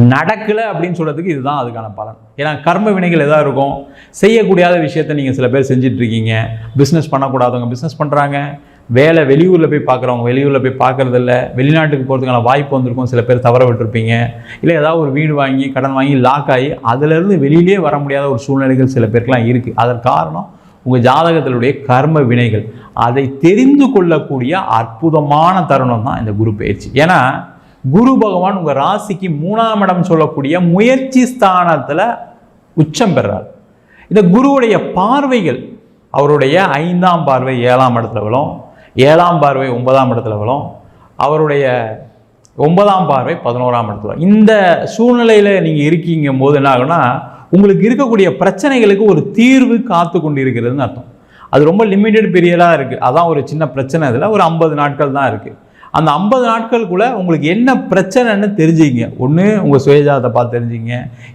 நடக்கலை அப்படின்னு சொல்கிறதுக்கு இதுதான் அதுக்கான பலன். ஏன்னா கர்ம வினைகள் எதாவது இருக்கும். செய்யக்கூடாத விஷயத்தை நீங்கள் சில பேர் செஞ்சிட்ருக்கீங்க. பிஸ்னஸ் பண்ணக்கூடாதவங்க பிஸ்னஸ் பண்ணுறாங்க. வேலை வெளியூரில் போய் பார்க்குறவங்க வெளியூரில் போய் பார்க்குறதில்ல. வெளிநாட்டுக்கு போகிறதுக்கான வாய்ப்பு வந்திருக்கும். சில பேர் தவற விட்டுருப்பீங்க. இல்லை ஏதாவது ஒரு வீடு வாங்கி கடன் வாங்கி லாக் ஆகி அதிலேருந்து வெளியிலே வர முடியாத ஒரு சூழ்நிலைகள் சில பேருக்குலாம் இருக்குது. அதற்கு காரணம் உங்கள் ஜாதகத்தினுடைய கர்ம வினைகள். அதை தெரிந்து கொள்ளக்கூடிய அற்புதமான தருணம் தான் இந்த குரு பயிற்சி. ஏன்னா குரு பகவான் உங்கள் ராசிக்கு 3ஆம் இடம் சொல்லக்கூடிய முயற்சி ஸ்தானத்தில் உச்சம் பெறார். இந்த குருவுடைய பார்வைகள் அவருடைய 5ஆம் பார்வை 7ஆம் இடத்துல விழும், 7ஆம் பார்வை 9ஆம் இடத்துல விழும், அவருடைய 9ஆம் பார்வை 11ஆம் இடத்துல. இந்த சூழ்நிலையில் நீங்கள் இருக்கீங்க போது என்ன ஆகுனா உங்களுக்கு இருக்கக்கூடிய பிரச்சனைகளுக்கு ஒரு தீர்வு காத்து கொண்டு இருக்கிறதுன்னு அர்த்தம். அது ரொம்ப லிமிட்டட் பீரியடாக இருக்குது. அதான் ஒரு சின்ன பிரச்சனை. இதில் ஒரு 50 நாட்கள் தான் இருக்குது. அந்த 50 நாட்களுக்குள்ளே உங்களுக்கு என்ன பிரச்சனைன்னு தெரிஞ்சுங்க. ஒன்று உங்கள் சுயஜாதத்தை பார்த்து தெரிஞ்சுங்க.